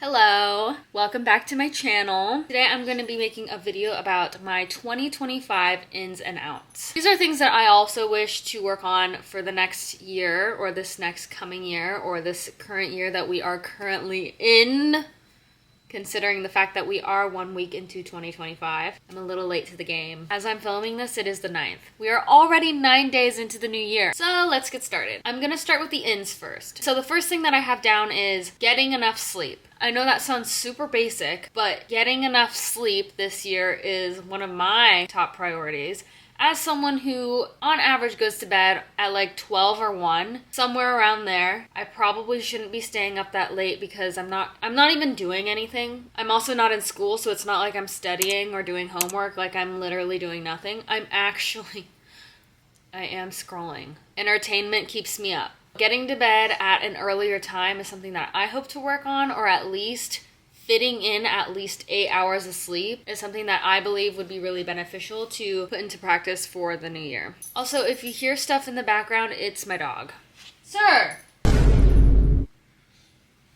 Hello, welcome back to my channel. Today I'm going to be making a video about my 2025 ins and outs. These are things that I also wish to work on for the next year or this next coming year or this current year that we are currently in. Considering the fact that we are 1 week into 2025. I'm a little late to the game. As I'm filming this, it is the 9th. We are already 9 days into the new year. So let's get started. I'm gonna start with the ins first. So the first thing that I have down is getting enough sleep. I know that sounds super basic, but getting enough sleep this year is one of my top priorities. As someone who, on average, goes to bed at like 12 or 1, somewhere around there, I probably shouldn't be staying up that late because I'm not even doing anything. I'm also not in school, so it's not like I'm studying or doing homework, like I'm literally doing nothing. I am scrolling. Entertainment keeps me up. Getting to bed at an earlier time is something that I hope to work on, or at least fitting in at least 8 hours of sleep is something that I believe would be really beneficial to put into practice for the new year. Also, if you hear stuff in the background, it's my dog. Sir!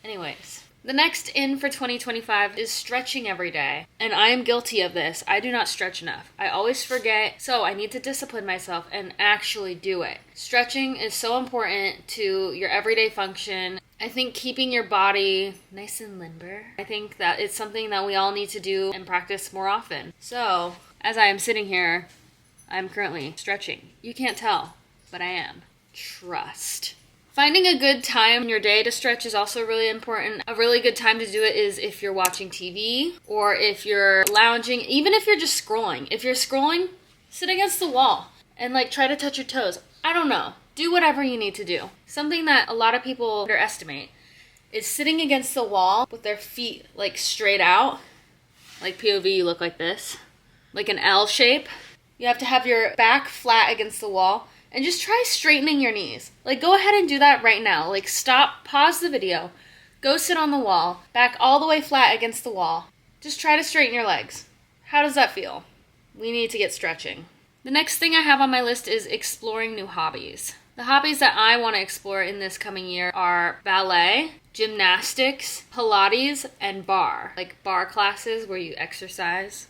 Anyways, the next in for 2025 is stretching every day. And I am guilty of this. I do not stretch enough. I always forget, so I need to discipline myself and actually do it. Stretching is so important to your everyday function. I think keeping your body nice and limber, I think that it's something that we all need to do and practice more often. So, as I am sitting here, I'm currently stretching. You can't tell, but I am. Trust. Finding a good time in your day to stretch is also really important. A really good time to do it is if you're watching TV or if you're lounging, even if you're just scrolling. If you're scrolling, sit against the wall and try to touch your toes. I don't know. Do whatever you need to do. Something that a lot of people underestimate is sitting against the wall with their feet straight out. Like POV, you look like this. Like an L shape. You have to have your back flat against the wall and just try straightening your knees. Go ahead and do that right now. Stop, pause the video, go sit on the wall, back all the way flat against the wall. Just try to straighten your legs. How does that feel? We need to get stretching. The next thing I have on my list is exploring new hobbies. The hobbies that I want to explore in this coming year are ballet, gymnastics, Pilates, and barre. Barre classes where you exercise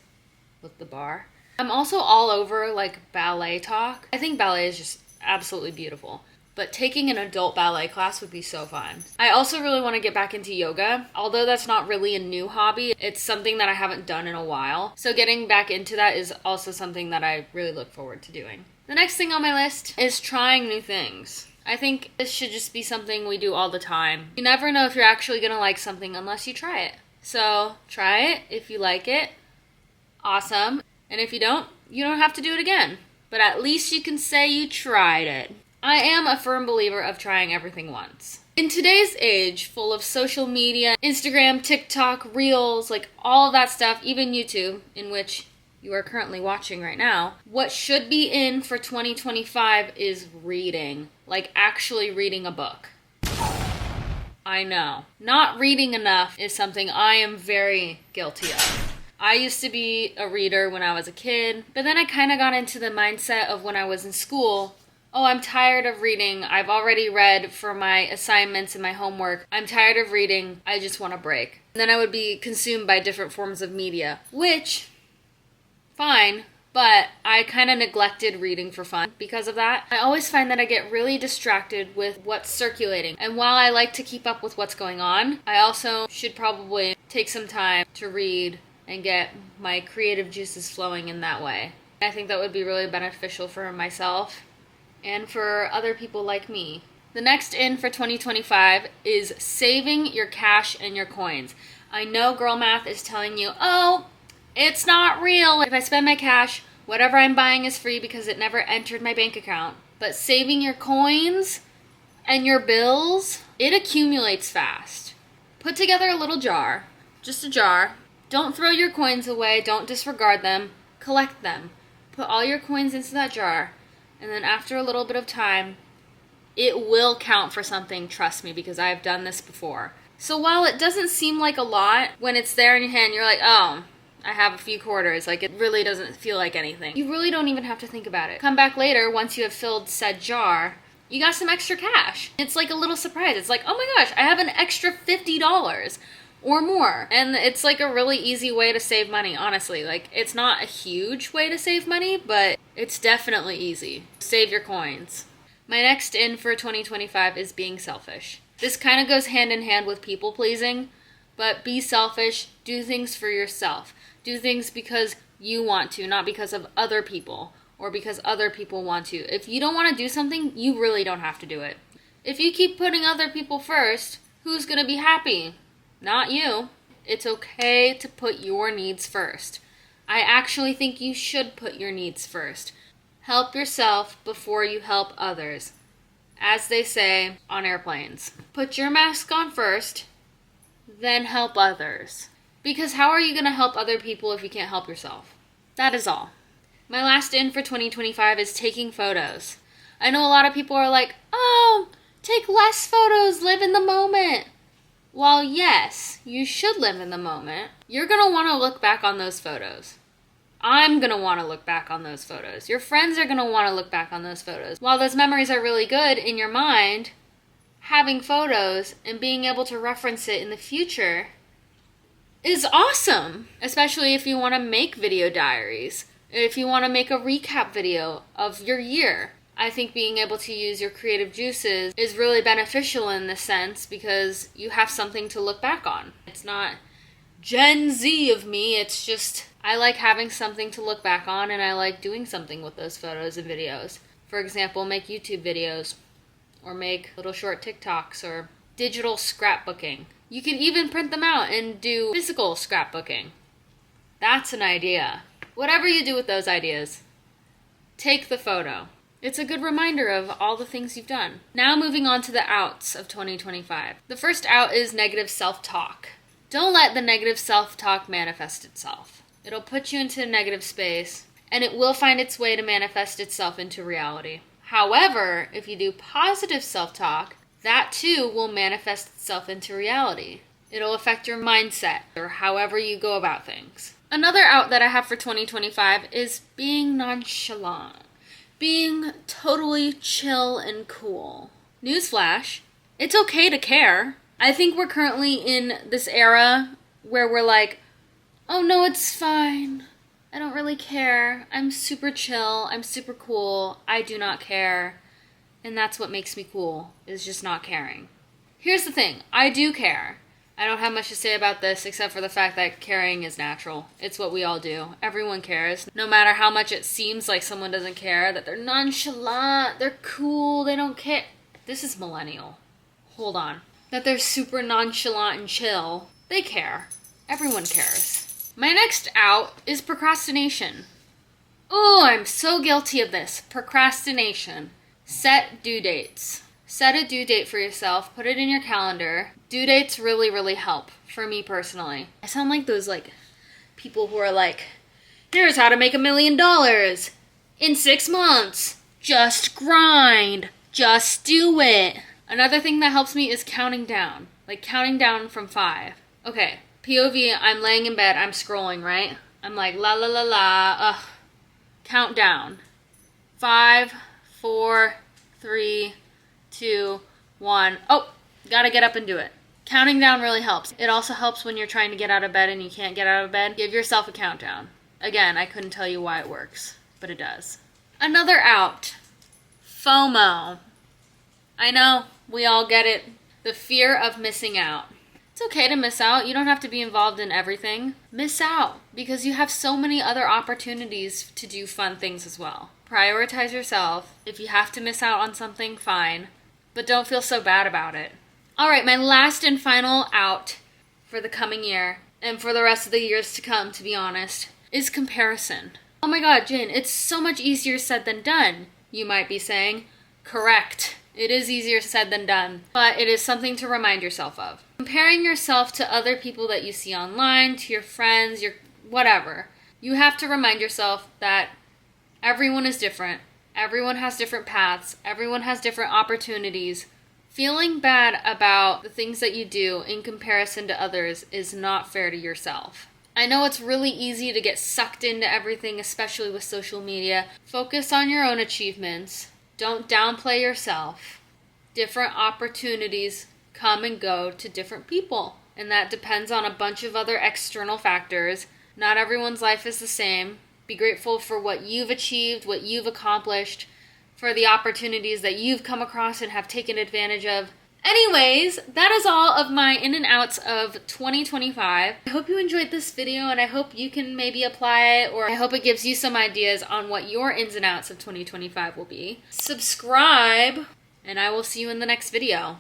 with the bar. I'm also all over ballet talk. I think ballet is just absolutely beautiful. But taking an adult ballet class would be so fun. I also really want to get back into yoga. Although that's not really a new hobby, it's something that I haven't done in a while. So getting back into that is also something that I really look forward to doing. The next thing on my list is trying new things. I think this should just be something we do all the time. You never know if you're actually going to like something unless you try it. So try it. If you like it, awesome. And if you don't have to do it again. But at least you can say you tried it. I am a firm believer of trying everything once. In today's age, full of social media, Instagram, TikTok, Reels, all of that stuff, even YouTube, in which you are currently watching right now, what should be in for 2025 is reading. Actually reading a book. I know. Not reading enough is something I am very guilty of. I used to be a reader when I was a kid, but then I kind of got into the mindset of when I was in school. Oh, I'm tired of reading. I've already read for my assignments and my homework. I'm tired of reading. I just want a break. And then I would be consumed by different forms of media, which, fine, but I kind of neglected reading for fun because of that. I always find that I get really distracted with what's circulating. And while I like to keep up with what's going on, I also should probably take some time to read and get my creative juices flowing in that way. I think that would be really beneficial for myself and for other people like me. The next in for 2025 is saving your cash and your coins. I know girl math is telling you, oh, it's not real. If I spend my cash, whatever I'm buying is free because it never entered my bank account. But saving your coins and your bills, it accumulates fast. Put together a little jar, just a jar. Don't throw your coins away. Don't disregard them. Collect them. Put all your coins into that jar. And then after a little bit of time, it will count for something, trust me, because I've done this before. So while it doesn't seem like a lot, when it's there in your hand, you're like, oh, I have a few quarters. It really doesn't feel like anything. You really don't even have to think about it. Come back later, once you have filled said jar, you got some extra cash. It's like a little surprise. It's like, oh my gosh, I have an extra $50. or more. And it's like a really easy way to save money, honestly. Like, it's not a huge way to save money, but it's definitely easy. Save your coins. My next in for 2025 is being selfish. This kind of goes hand in hand with people pleasing, but be selfish, do things for yourself. Do things because you want to, not because of other people or because other people want to. If you don't want to do something, you really don't have to do it. If you keep putting other people first, who's going to be happy? Not you. It's okay to put your needs first. I actually think you should put your needs first. Help yourself before you help others. As they say on airplanes, put your mask on first, then help others. Because how are you going to help other people if you can't help yourself? That is all. My last in for 2025 is taking photos. I know a lot of people are like, oh, take less photos, live in the moment. While yes, you should live in the moment, you're going to want to look back on those photos. I'm going to want to look back on those photos. Your friends are going to want to look back on those photos. While those memories are really good in your mind, having photos and being able to reference it in the future is awesome. Especially if you want to make video diaries. If you want to make a recap video of your year. I think being able to use your creative juices is really beneficial in this sense because you have something to look back on. It's not Gen Z of me, it's just I like having something to look back on and I like doing something with those photos and videos. For example, make YouTube videos or make little short TikToks or digital scrapbooking. You can even print them out and do physical scrapbooking. That's an idea. Whatever you do with those ideas, take the photo. It's a good reminder of all the things you've done. Now moving on to the outs of 2025. The first out is negative self-talk. Don't let the negative self-talk manifest itself. It'll put you into a negative space, and it will find its way to manifest itself into reality. However, if you do positive self-talk, that too will manifest itself into reality. It'll affect your mindset or however you go about things. Another out that I have for 2025 is being nonchalant. Being totally chill and cool. Newsflash, it's okay to care. I think we're currently in this era where we're like, oh no, it's fine. I don't really care. I'm super chill. I'm super cool. I do not care. And that's what makes me cool, is just not caring. Here's the thing. I do care. I don't have much to say about this except for the fact that caring is natural. It's what we all do. Everyone cares. No matter how much it seems like someone doesn't care, that they're nonchalant, they're cool, they don't care. This is millennial. Hold on. That they're super nonchalant and chill. They care. Everyone cares. My next out is procrastination. Oh, I'm so guilty of this. Procrastination. Set due dates. Set a due date for yourself. Put it in your calendar. Due dates really, really help. For me personally. I sound like those people who are like, here's how to make $1 million in 6 months. Just grind. Just do it. Another thing that helps me is counting down. Like counting down from 5. Okay, POV, I'm laying in bed, I'm scrolling, right? I'm like, la la la la, count down. 5, 4, 3, 2, 1. Oh, gotta get up and do it. Counting down really helps. It also helps when you're trying to get out of bed and you can't get out of bed. Give yourself a countdown. Again, I couldn't tell you why it works, but it does. Another out. FOMO. I know, we all get it. The fear of missing out. It's okay to miss out. You don't have to be involved in everything. Miss out, because you have so many other opportunities to do fun things as well. Prioritize yourself. If you have to miss out on something, fine. But don't feel so bad about it. Alright, my last and final out for the coming year, and for the rest of the years to come, to be honest, is comparison. Oh my god, Jin, it's so much easier said than done, you might be saying. Correct. It is easier said than done, but it is something to remind yourself of. Comparing yourself to other people that you see online, to your friends, your whatever. You have to remind yourself that everyone is different. Everyone has different paths. Everyone has different opportunities. Feeling bad about the things that you do in comparison to others is not fair to yourself. I know it's really easy to get sucked into everything, especially with social media. Focus on your own achievements. Don't downplay yourself. Different opportunities come and go to different people. and that depends on a bunch of other external factors. Not everyone's life is the same. Be grateful for what you've achieved, what you've accomplished, for the opportunities that you've come across and have taken advantage of. Anyways, that is all of my in and outs of 2025. I hope you enjoyed this video, and I hope you can maybe apply it, or I hope it gives you some ideas on what your ins and outs of 2025 will be. Subscribe, and I will see you in the next video.